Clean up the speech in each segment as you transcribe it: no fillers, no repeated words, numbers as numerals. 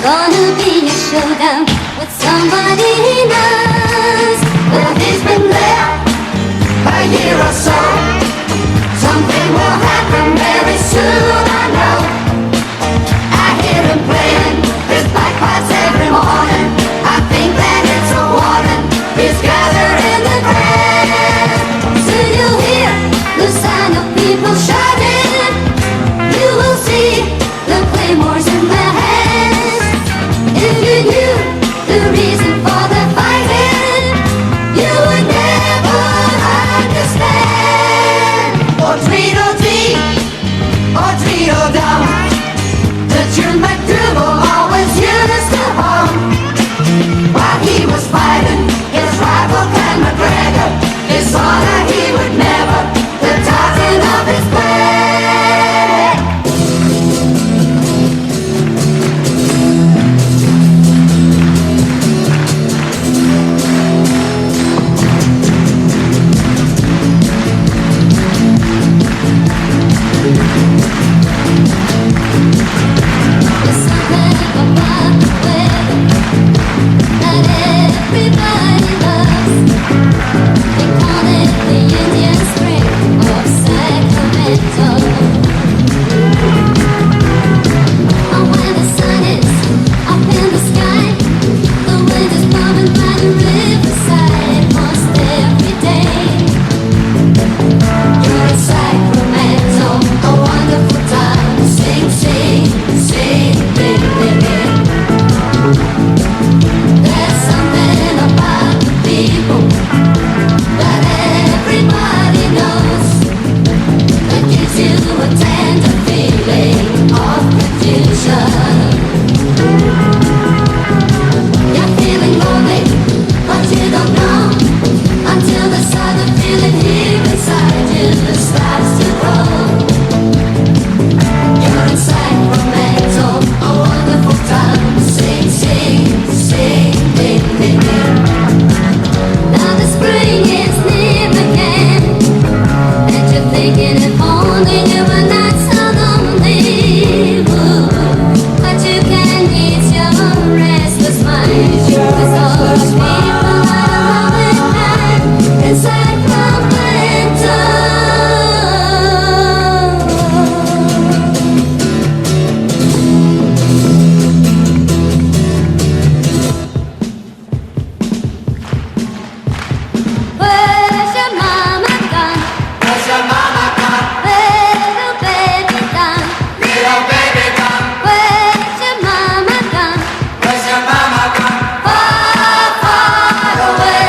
gonna be a showdown with somebody he knows. Well, he's been there a year or so. Something will happen very soon, I know. I hear him playing his bagpipes every morning. I think that it's a warning. He's gathering the crowd. Soon you'll hear the sound of people shouting. You will see the claymores in their hands. If you knew the reason for the fighting, you would never understand. Oh, Tweedledee, oh, Tweedledum, the tune MacDougal always used to hum. While he was fighting his rival Ken McGregor, he saw that he would never the tartan of his play. There's something about weather that everybody loves. They call it the Indian Spring of Sacramento. And when the sun is up in the sky, the wind is blowing by the riverside most every day. You're in Sacramento, a wonderful time. Sing, sing, sing, ding, ding, ding. There's something about the people that everybody knows that gives you a tender feeling of confusion. You're feeling lonely, but you don't know until the sudden feeling here inside you starts to grow. You're in Sacramento, a wonderful time. Sing, sing, sing, ding, ding, ding. Now the spring is near again, and you're thinking if only you were not so lonely. Ooh, but you can ease your restless mind. 'Cause all those people are loving in Sacramento. Where's your mama gone? Where's your mama gone? Little baby gone. Little baby gone. Where's your mama gone? Where's your mama gone? Far, far away.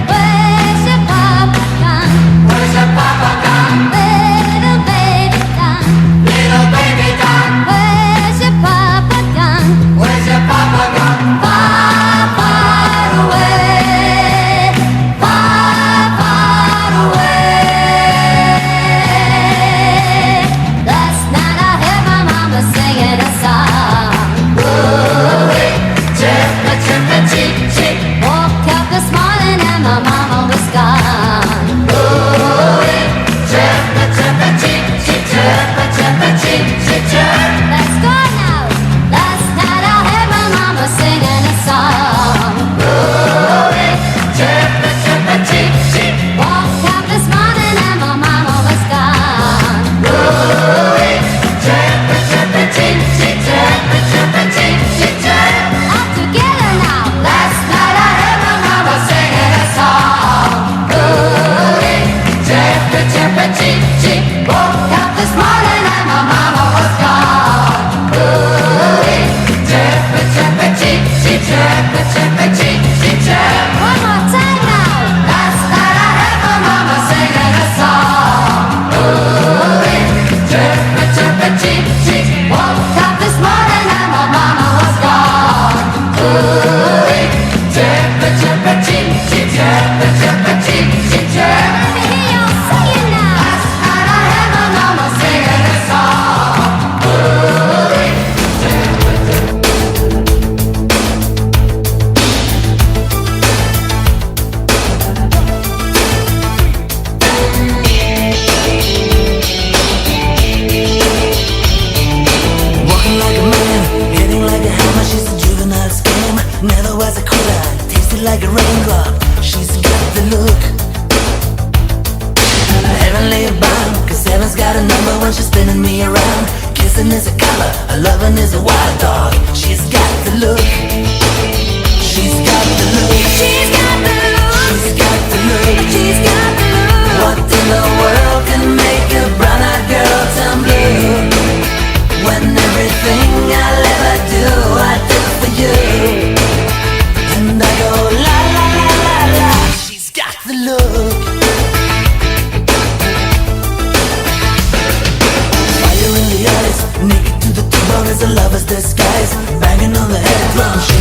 Where's your papa gone? Where's your papa gone? Little baby gone. Little baby gone. Where's your papa gone? Where's your papa gone? Far, far away. Far, far away. Last night I heard my mama singing a song. Ooh-wee, chirpa, chirpa, cheep, cheep. Woke up this morning and my mama was gone. Ooh-wee, chirpa, chirpa, cheep, cheep. Chirpa, chirpa, cheep, cheep, chirp. Let's go now. Last night I heard my mama singing a song. Ooh-wee, chirpa, chirpa, cheep, cheep. Woke up this morning and my mama was gone. Ooh-wee, chirpa, chirpa, cheep, cheep. Chirpa, chirpa, cheep, cheep, chirp. All together now. Last night I heard my mama singing a song. Ooh-wee, chirpa, chirpa, cheep, cheep. Woke up this morning and my mama was gone. Ooh-wee, chirpa, chirpa, cheep, cheep. Chirpa, chirpa, cheep, cheep, chirp. One more time now. Last night I heard my mama singing a song. Ooh-wee, chirpa, chirpa, cheep, cheep. Woke up this morning and my mama was gone. Ooh-wee, chirpa, chirpa, cheep, cheep. Chirpa, chirpa, cheep, cheep, chirp. Let me hear you singing now. Last night I heard my mama singing Dancing is a color, a loving is a wild dog. She's got the look. She's got the look. She's got the look. She's got the look. She's got the look. What in the world can make a brown-eyed girl turn blue? When everything I'll ever do, I do for you. And I go la la la la la. She's got the look. Fire in the eyes, naked to the bone is a lover's disguise. Banging on the head drum.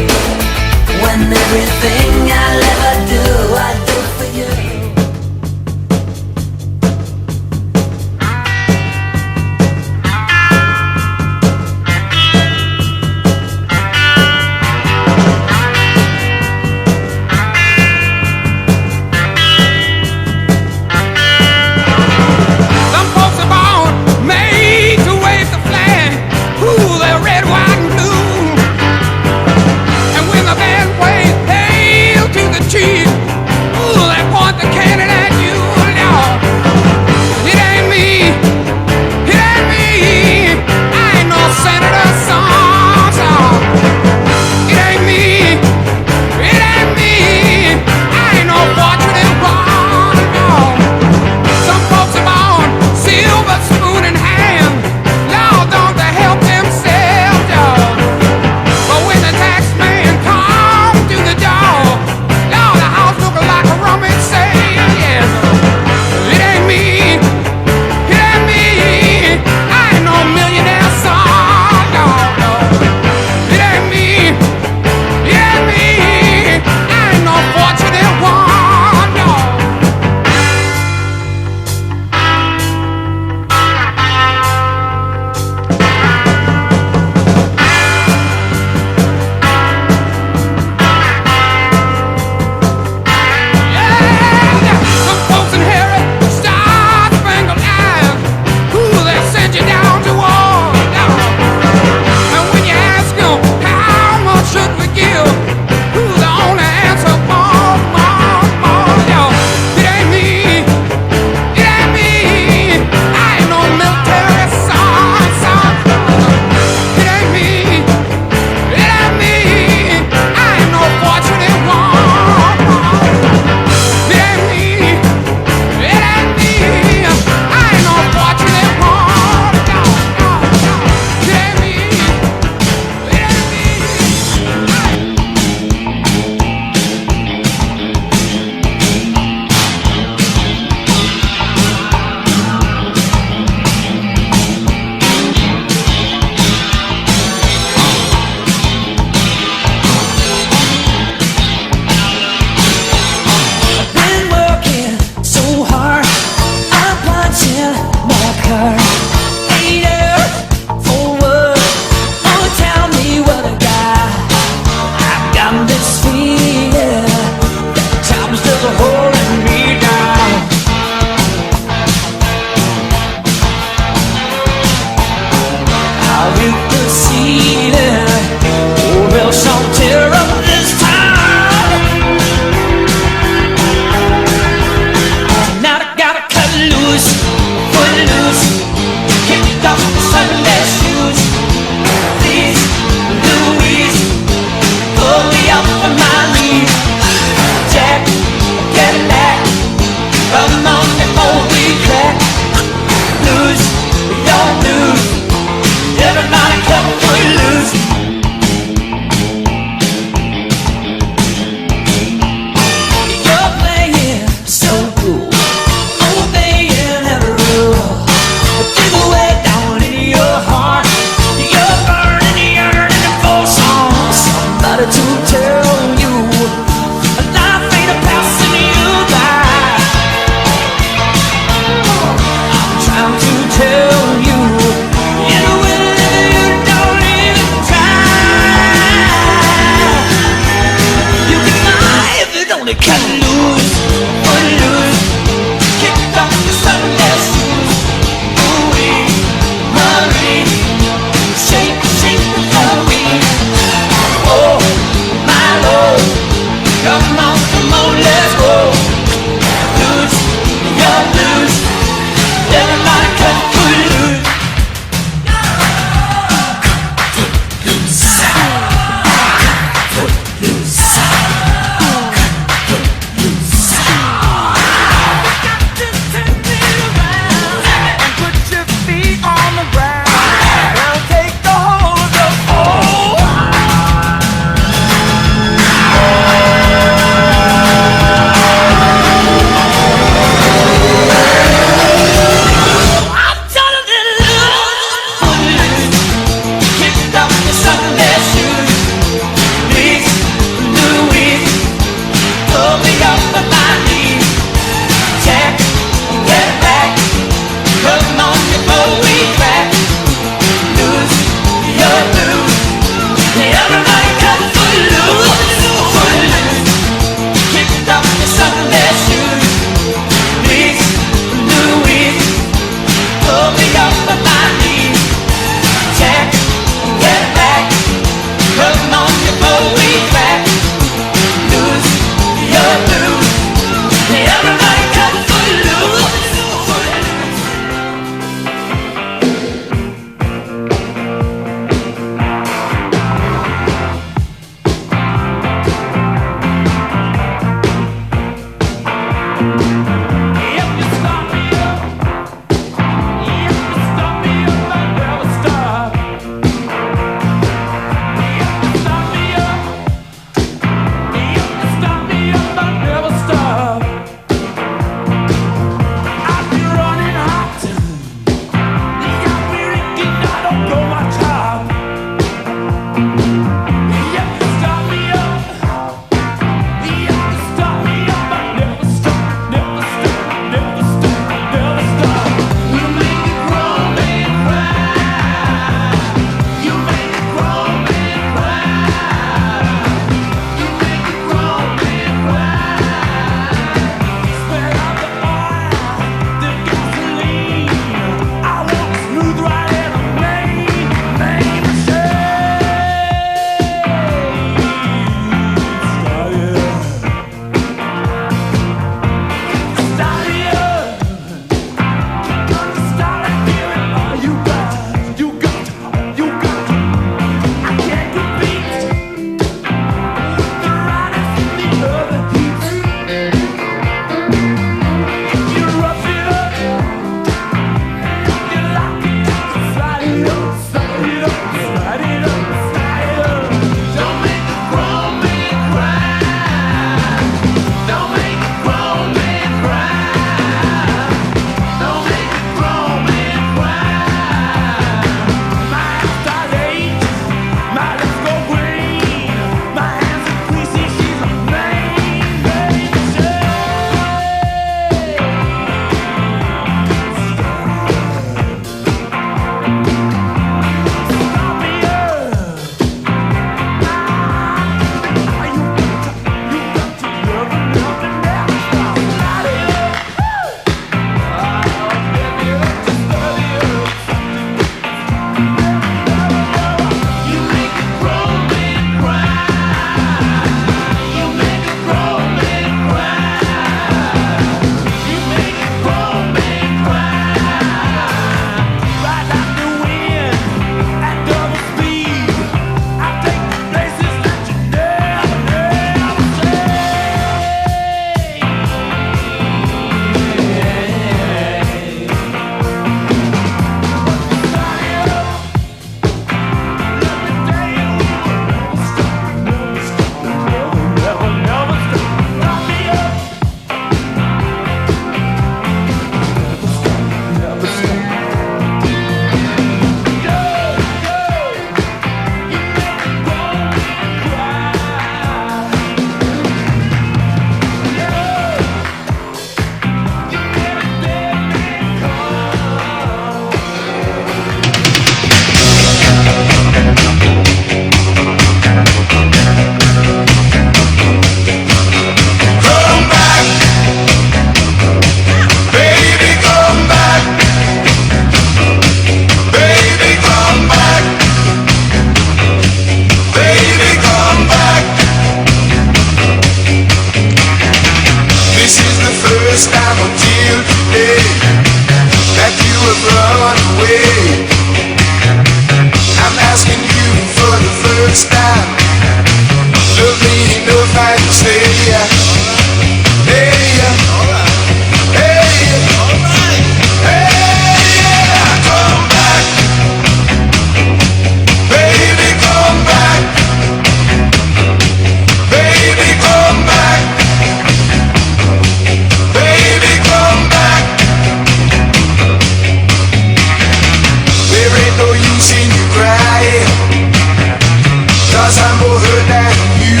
her than you.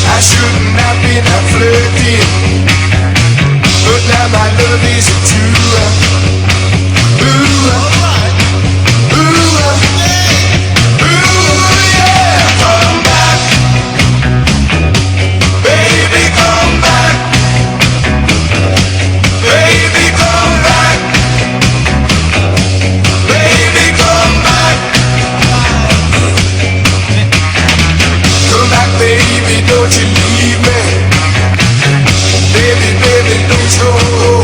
I shouldn't have been flirting, but now my love is true. Ooh, ooh, ooh, yeah. Come back, baby, come back, baby, come back, baby, come back. Come back, baby, don't you leave me. Baby, baby, don't you go.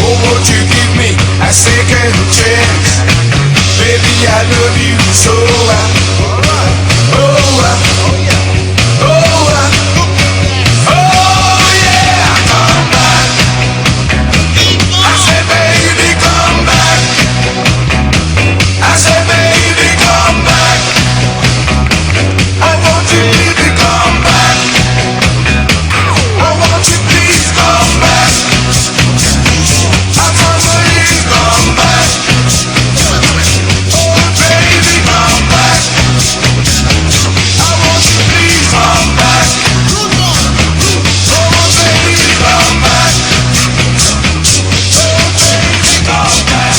Oh, won't you give me a second chance? Baby, I love you so. Oh, yeah, come back. I said, baby, come back. I said, baby, come back. Oh, won't you baby, come back? Oh, won't you please come back? I come please come back. Oh, baby, come back. I want you please come back. Oh, baby, come back. Oh, baby, come back.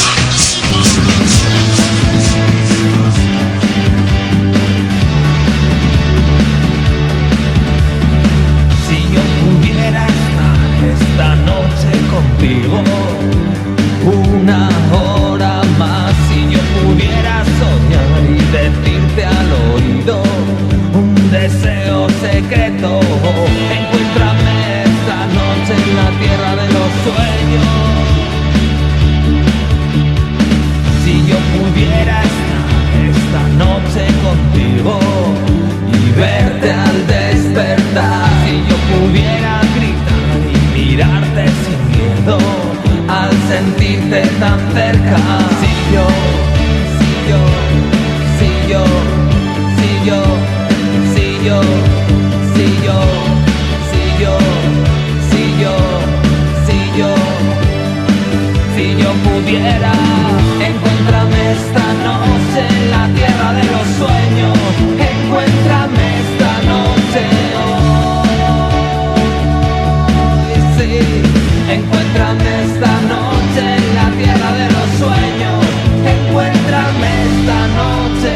Si yo pudiera estar esta noche contigo una hora más, si yo pudiera soñar y decirte al oído un deseo secreto, encuéntrame esta noche en la tierra de los sueños. Si yo pudiera estar esta noche contigo y verte al despertar, si yo pudiera gritar y mirarte sin miedo al sentirte tan cerca, si yo, si yo, si yo, si yo, si yo, si yo, si yo, si yo, si yo, si yo pudiera, encuéntrame esta noche en la tierra de los sueños, encuéntrame esta noche hoy, sí, encuéntrame esta noche en la tierra de los sueños, encuéntrame esta noche.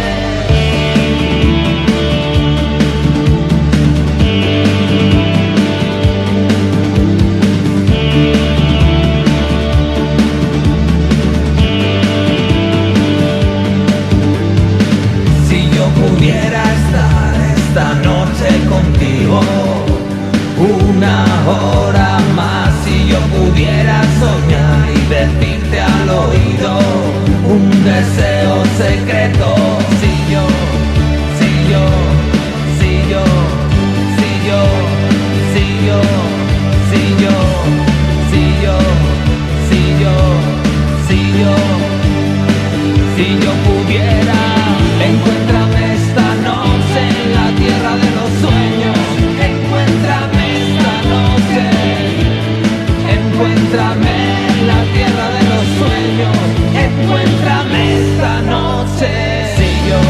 Si yo pudiera estar esta noche contigo una hora más, si yo pudiera soñar y decirte al oído un deseo secreto, si yo, si yo, si yo, si yo, si yo, si yo, si yo, si yo, si yo, si yo pudiera, encuéntrame esta noche en la tierra de los sueños, encuéntrame esta noche, encuéntrame en la tierra de los sueños, encuéntrame esta noche, si yo,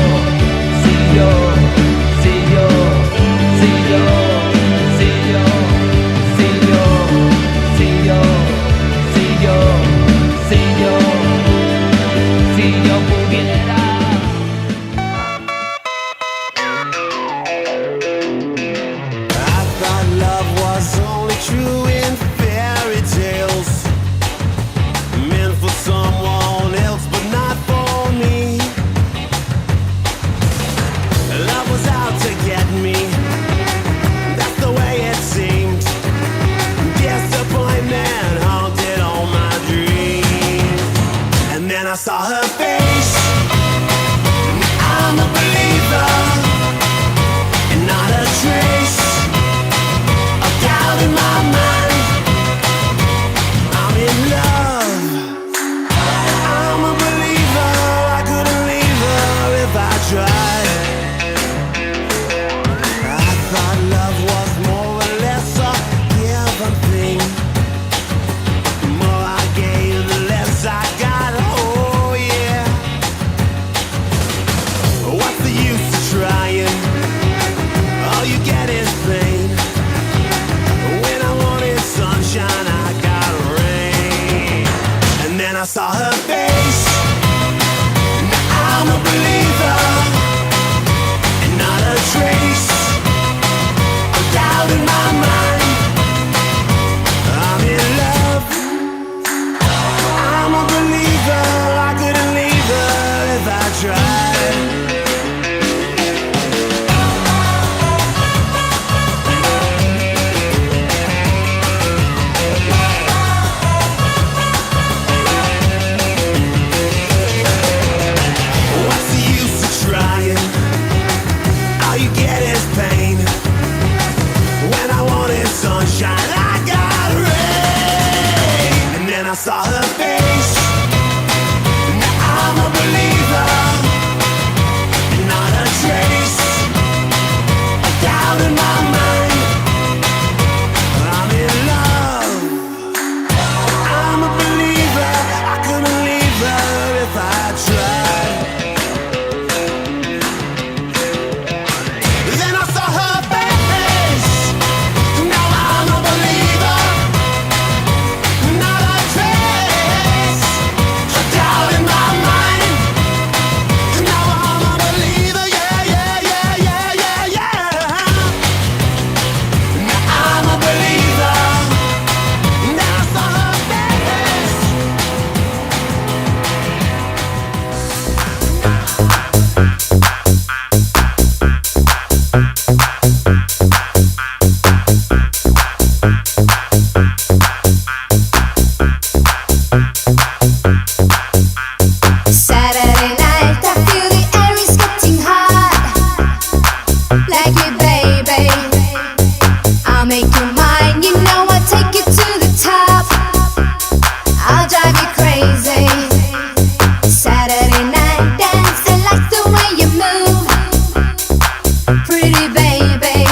Pretty baby,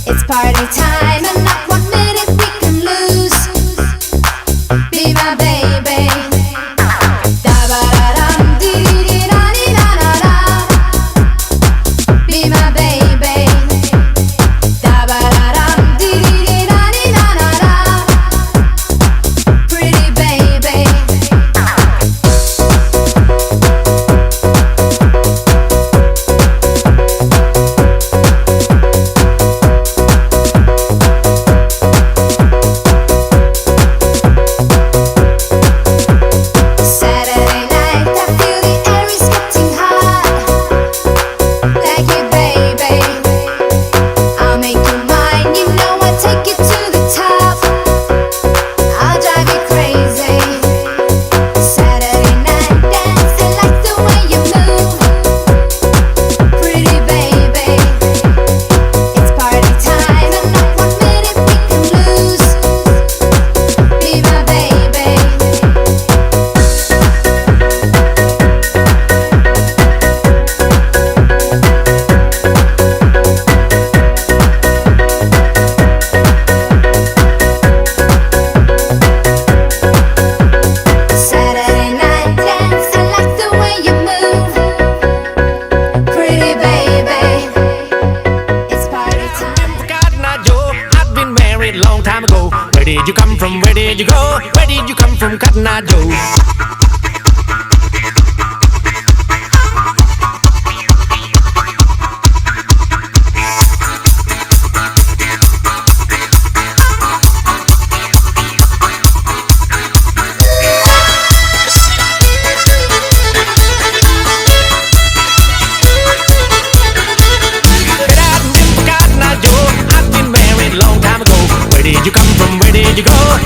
it's party time and not 1 minute we can lose. Be my baby. Da-ba-da-dum, dee-dee-da-dee-da-da-da. Be my baby. Da-ba-da-dum, dee-dee-da-dee-da-da-da. Pretty baby. Saturday night, I feel the air is getting hot. Like you, baby. I'll make you mine, you know I'll take you to the top. I'll drive you crazy. Saturday night dance, I like the way you move. Pretty baby, it's party time and not 1 minute we can lose. Be my baby. Saturday night dance, I like the way you move. Pretty baby, it's party time. Cotton Eye Joe, I've been married long time ago. Where did you come from? Where did you go? Where did you come from, Cotton Eye Joe? Get out and get Cotton Eye Joe, I've been married long time ago. Where did you come from? Where did you go?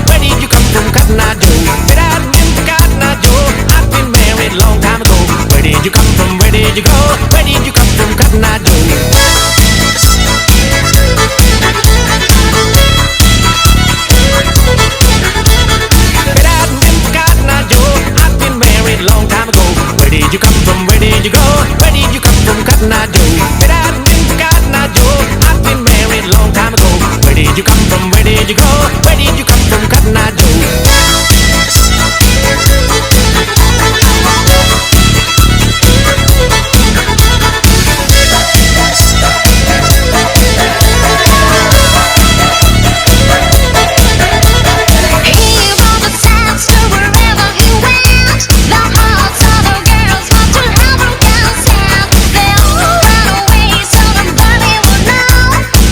Where did you come from, Cotton Eye Joe? Get out and get Cotton Eye Joe, I've been married long time ago. Where did you come from? Where did you go? Where did you come from, Cotton Eye Joe? Get out and get Cotton Eye Joe, I've been married long time ago. Where did you come from? Where did you go? Where did you come from, Cotton Eye Joe? Get out and get Cotton Eye Joe, I've been married long time ago. Where did you come from? Where did you go? Where did you come from, Cotton Eye Joe? He was a dance to wherever he went. The hearts of the girls want to have him dancing. They all ran away so nobody would know,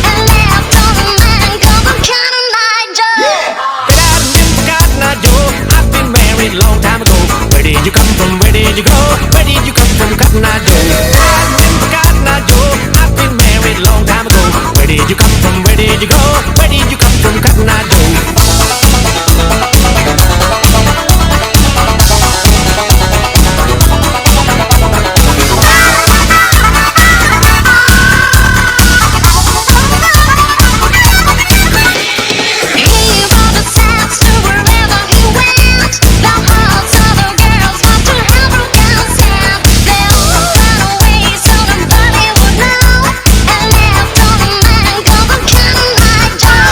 and left all the men called Cotton Eye Joe. Get out and get Cotton Eye Joe, I've been married long time ago. Where did you come from? Where did you go? Where did you come from, Cotton Eye Joe? Get out and get Cotton Eye Joe, I've been married long time ago. Where did you come from? Where did you go? Where did you come from, Cotton Eye Joe? He was a dance to wherever he went. The hearts of the girls want to have him dancing. They all ran away so nobody would know, and left all the men called Cotton Eye Joe.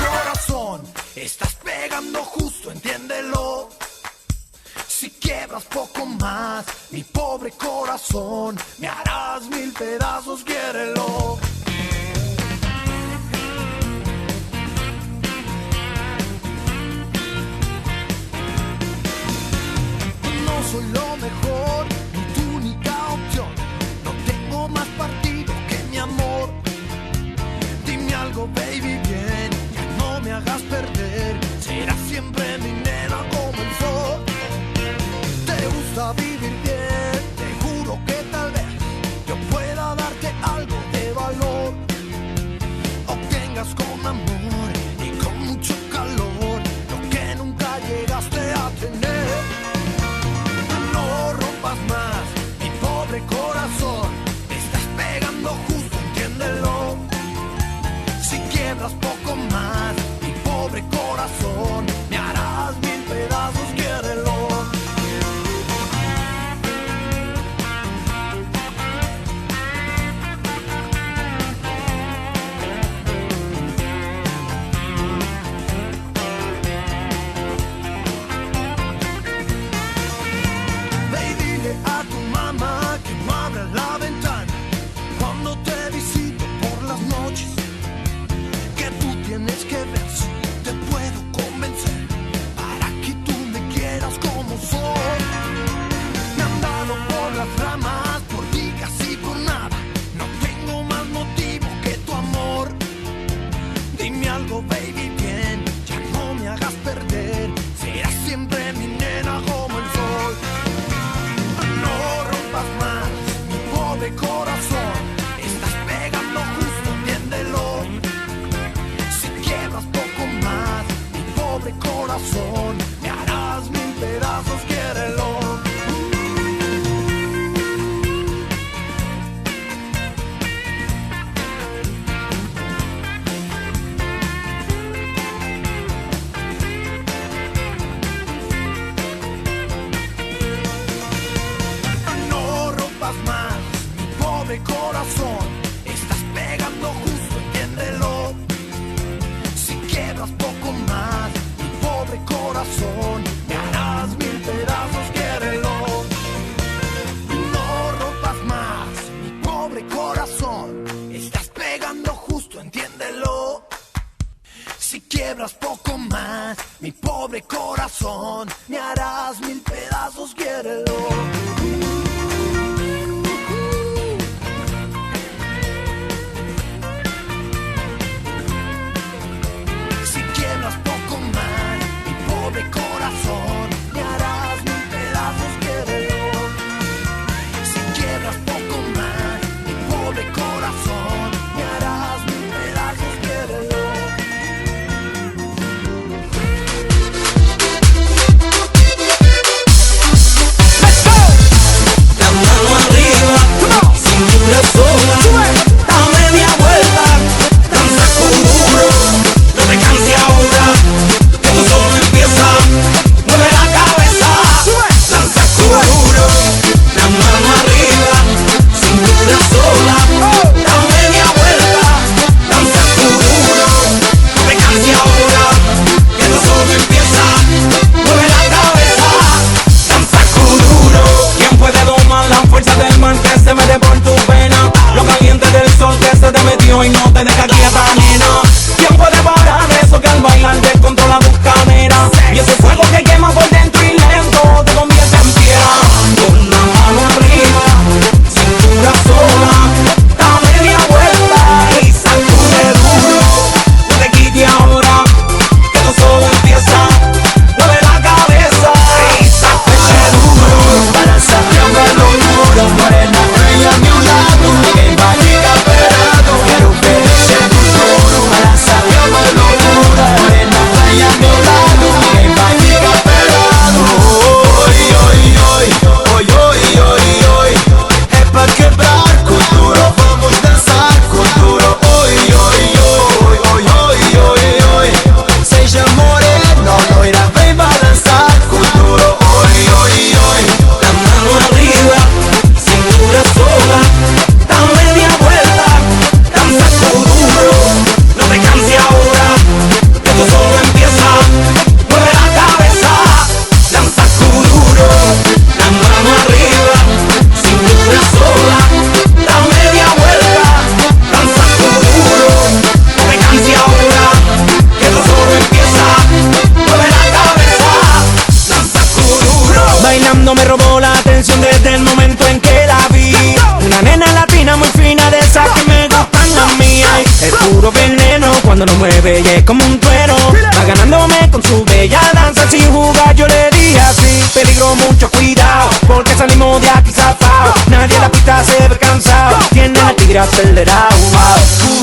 Corazón, estás pegando justo, entiéndelo. Si quiebras poco más, mi pobre corazón, me harás 1000 pedazos, quiérelo. No soy lo mejor, ni tu única opción. No tengo más partido que mi amor. Dime algo, baby, bien, que no me hagas perder. Será siempre mi nena como el sol. Te gusta vivir bien, te juro que tal vez yo pueda darte algo de valor. Obtengas con amor y con mucho calor lo que nunca llegaste a tener. No pobre corazón, estás pegando justo, entiéndelo. Si quiebras poco más, mi pobre corazón, me harás mil pedazos, quiérelo. No rompas más, mi pobre corazón, estás pegando justo, entiéndelo. Si quiebras poco más, mi pobre corazón, me harás mil pedazos, quiérelo. Si quiebras poco más, mi pobre corazón, me harás mil pedazos, quiérelo. Si quiebras poco más, mi pobre corazón, me harás mil pedazos, quiérelo. La mano arriba, cintura sola, da media vuelta, danza con duro, no te canses ahora, que tú solo empieza, mueve la cabeza, danza con duro, la mano arriba, cintura sola, da media vuelta, danza con duro, no te canses ahora, que tú solo empieza, mueve la cabeza, danza con duro. ¿Quién puede domar la fuerza del mar que se mete por tu vena? Lo caliente del sol que se te metió y no te deja quieta, nena. ¿Quién puede parar eso que al bailar descontrola tus caderas? Y ese fuego que quema por dentro y lento te convierte en piedra. Con la mano arriba, cintura sola, da media vuelta y sacude duro. No te quites ahora, que tú solo empieza. Mueve la cabeza y sacude duro. Para sacarme locura, morena, ven a mi lado. Ninguém vai ficar parado, quero ver esse futuro. Para sacarme locura, morena, ven a mi lado. Ninguém vai ficar parado. Oi, oi, oi, oi, oi, oi, oi. É pra quebrar com duro, vamos dançar com duro. Oi, oi, oi, oi, oi, oi, oi. Seja morena, loira, vem balançar com duro. Oi, oi, oi. La mano arriba, cintura sola, da media vuelta, danza con duro. No te canses ahora, que tú solo empieza. Mueve la cabeza, danza con duro. La mano arriba, cintura sola, da media vuelta, danza con duro. No te canses ahora, que tú solo empieza. Mueve la cabeza, danza con duro. Bailando me robó la atención desde el momento en que la vi. Una nena latina muy fina, de esas que me gustan a mí. Ay, es puro veneno cuando lo mueve y es como un trueno. Va ganándome con su bella danza, sin jugar yo le dije así. Peligro, mucho cuidado, porque salimos de aquí zafao. Nadie en la pista se ve cansado, tiene el tigre acelerado.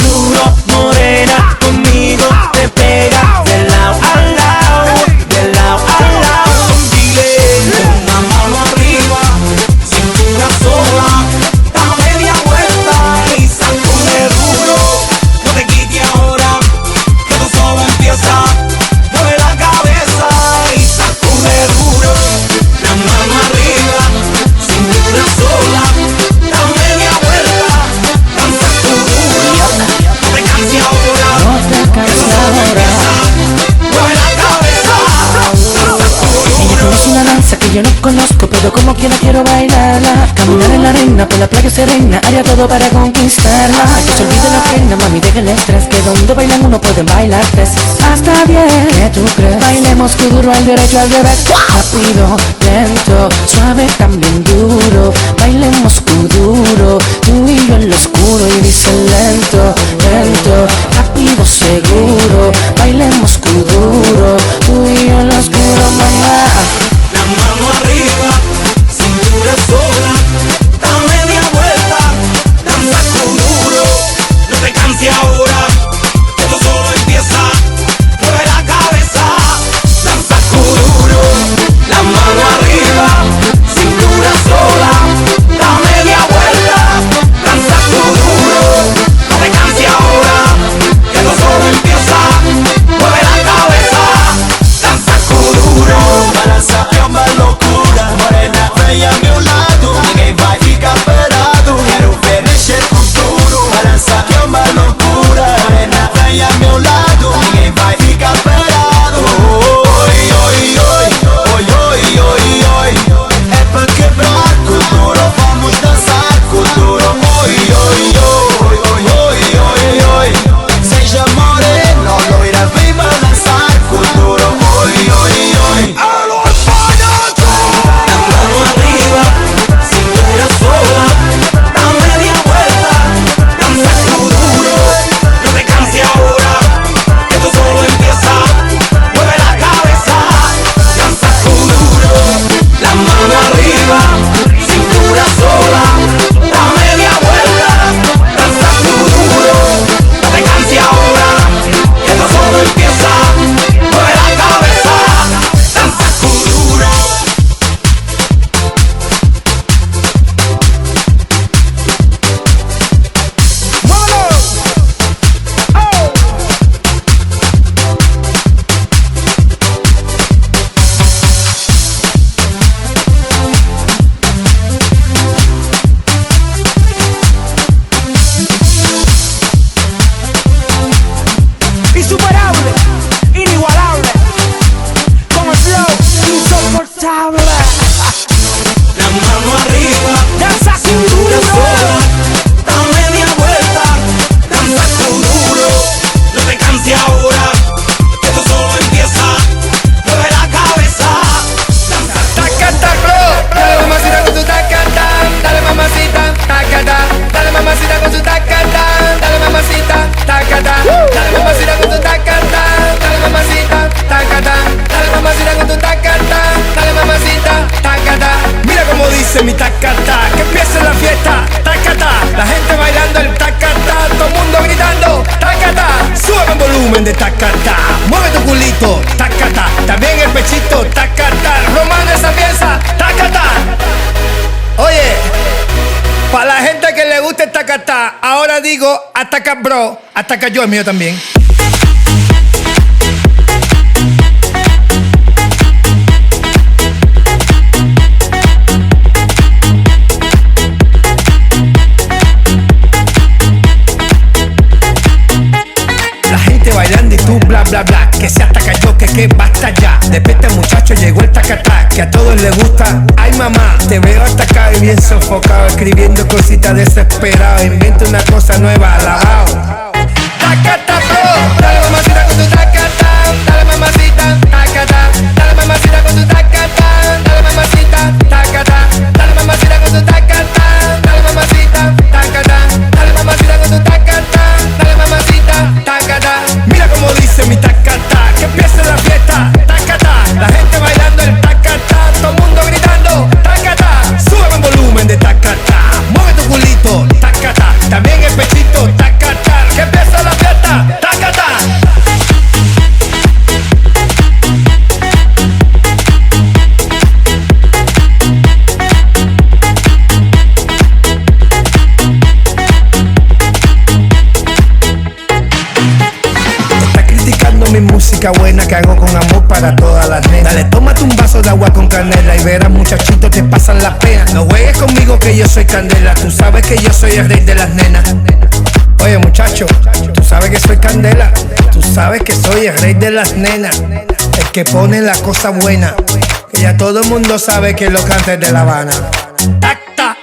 Duro, morena, conmigo te pega de lado a lado, de lado a lado. Dile, una mano arriba, cintura sola, da media vuelta y sacude duro. No te quites ahora, que tú solo empieza. Mueve la cabeza y sacude duro. La mano arriba, cintura sola, da media vuelta, danza con duro. No te canses ahora, que tú solo empieza. Mueve la cabeza, danza con Ella duro. conoce una danza que yo no conozco, pero como quiera quiero bailarla. Caminar en la arena, por la playa serena, haría todo para conquistarla. Que se olvide la pena, mami, deja el estrés, que donde bailan uno puede bailar tres. Hasta bien, ¿qué tú crees? Bailemos duro, al derecho, al revés. Rápido, lento, suave, también duro. Bailemos duro, tú y yo en lo oscuro. Y dice lento, lento, rápido, seguro. Bailemos duro, tú y yo en lo oscuro, mamá. La mano arriba, cintura sola, da media vuelta, danza con duro. No te canses ahora, que tú solo empieza. Mueve la cabeza, danza con duro. La mano arriba, cintura sola, da media vuelta, danza con duro. No te canses ahora, que tú solo empieza. Mueve la cabeza, danza con duro. Balança é uma loucura, morena, vem a meu lado. Ninguém vai ficar parado, quero ver tacata. Ahora digo ataca bro, ataca yo, el mío también. La gente bailando y tú bla bla bla, que se ataca yo, que basta ya. Despierta muchacho, llegó el tacatá, que a todos les gusta. Ay mamá, te veo atacado y bien sofocado, escribiendo cositas desesperado. Inventa una cosa nueva, alabao. Tacata bro, dale mamacita con tu tacata, dale mamacita, tacata, dale mamacita con tu tacata, dale mamacita, tacata, dale mamacita con tu tacata, dale mamacita, tacata, dale mamacita con tu tacata, dale mamacita, tacata. Mira como dice mi tacata, que empiece la fiesta, tacata, la gente bailando el tacata, todo el mundo gritando, tacata, sube el volumen de tacata, mueve tu culito, tacata, también el pechito, tacata, que empieza la fiesta, tacata. Mi música buena que hago con amor para todas las nenas. Dale, tómate un vaso de agua con canela y verás muchachitos te pasan la pena. No juegues conmigo que yo soy candela, tú sabes que yo soy el rey de las nenas. Oye muchacho, tú sabes que soy candela, tú sabes que soy el rey de las nenas, el que pone la cosa buena, que ya todo el mundo sabe que lo canta de La Habana. Tacta,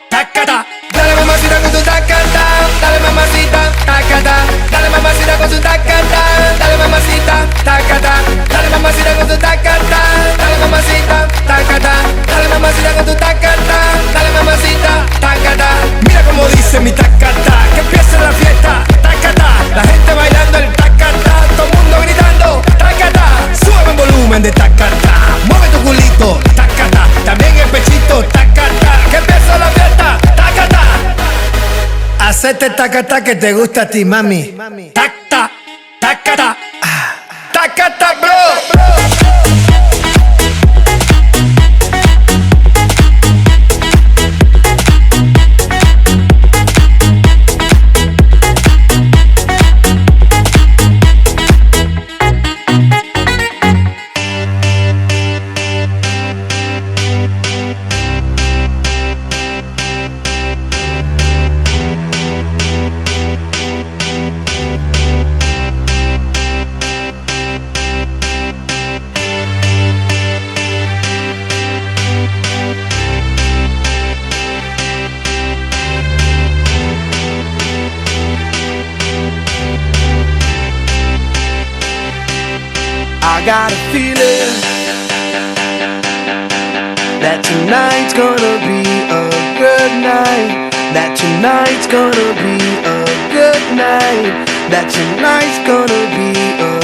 tacata, dale mamacita con tu tacata, dale mamacita, tacata, dale mamacita con tu tacata, dale mamacita, tacata, dale mamacita con tu tacata, dale mamacita, tacata, dale mamacita con tu tacata, dale mamacita, tacata. Mira como dice mi tacata, que empiece la fiesta, tacata, la gente bailando el tacata, todo el mundo gritando, tacata, sube el volumen de tacata, mueve tu culito, tacata, también el pechito, tacata, que empiece la fiesta, tacata. Hacete tacata que te gusta a ti, mami. Tacta, tacata, tacata, bro. I got a feeling that tonight's gonna be a good night. That tonight's gonna be a good night. That tonight's gonna be a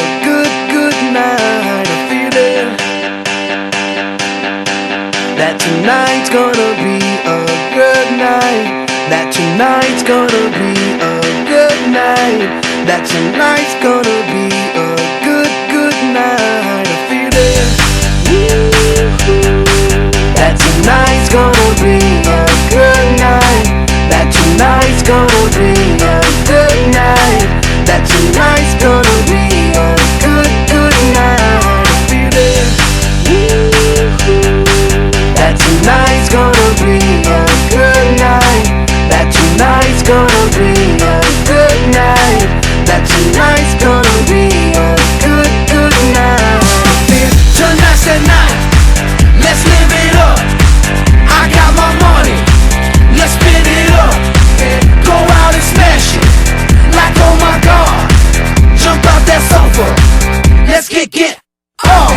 good night. A feeling that tonight's gonna be a good night. That tonight's gonna be a good night. That tonight's gonna be a good night. A feeling that tonight's gonna be a good night. That tonight's gonna be a good night. That tonight's gonna be a good night. A feeling that tonight's gonna be a good night. That tonight's gonna be a good night. That tonight's gonna be a good night. Tonight's the night, let's live it up. I got my money, let's spin it up. Go out and smash it, like oh my god. Jump out that sofa, let's kick it off.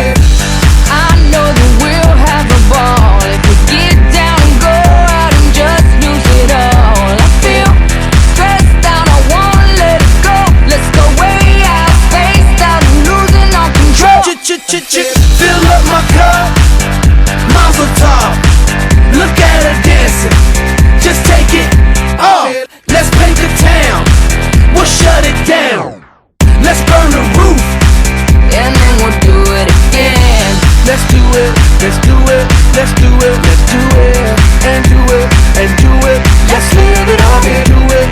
I know that we'll have a ball if we get down and go out and just lose it all. I feel stressed out, I wanna let it go. Let's go way out, spaced out and losing all control. Fill up my cup, Mazel tov. Look at her dancing, just take it off. Let's paint the town, we'll shut it down. Let's burn the roof, And then we'll do it again. let's do it, let's do it, let's do it, let's do it, and do it, and do it. Let's live it up and do it,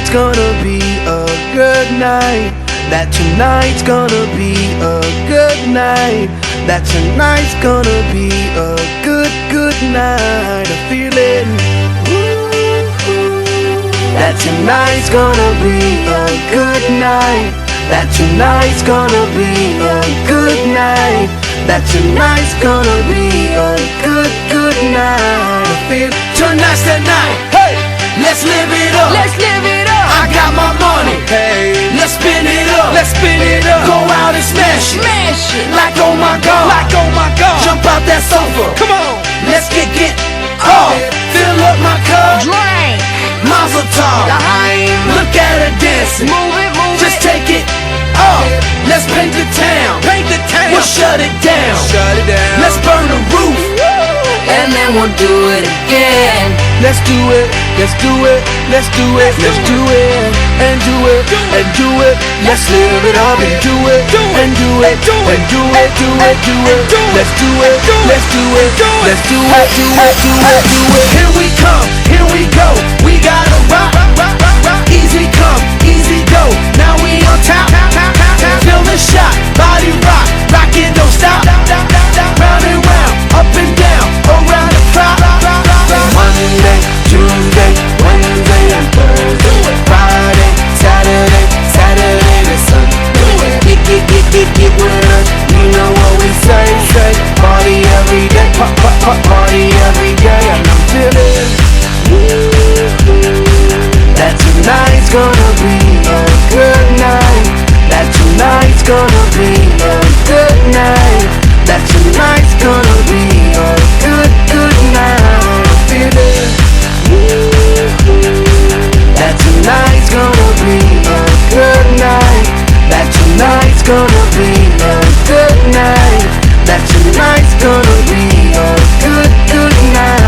tonight's gonna be a good night. That tonight's gonna be a good night. That tonight's gonna be a good, good night. I feel it. That tonight's gonna be a good night. That tonight's gonna be a good night. That tonight's gonna be a good, good night. I feel tonight's the night. Hey, let's live it up. Let's live it up. I got my money. Hey, let's spin it up. Let's spin it up. Go out and smash it. Smash it. Like oh my god. Like oh my god. Jump out that sofa. Come on. Let's get off. Fill up my cup. Drink. Mazel tov. Look at her dancing. Move it, move Just it. take it off. Let's paint the town. Paint the town. We'll shut it down. Shut it down. Let's burn the roof. And then we'll do it again. Let's do it. Let's do it. Let's do it. Let's do it. And do it. And do it. Let's live it up and do it. And do it. And do it. Do it. Do it. Let's do it. Let's do it. Let's do it. Do it. Do it. Do it. Here we come. Here we go. We gotta rock. Easy come. Easy go. Now we on top. Feel the shot. Body rock. Rockin', don't stop. Round and round. Up and down. Around the clock. Monday, Tuesday, Wednesday, and Thursday. Friday, Saturday, Saturday to Sunday. Get with us. You know what we say. Party every day. Party every day. And I'm feeling that tonight's gonna be a good night. That tonight's gonna be a good night. That tonight's gonna be a good, good night. I feel it. That tonight's gonna be a good night. That tonight's gonna be a good night. That tonight's gonna be a good, good night.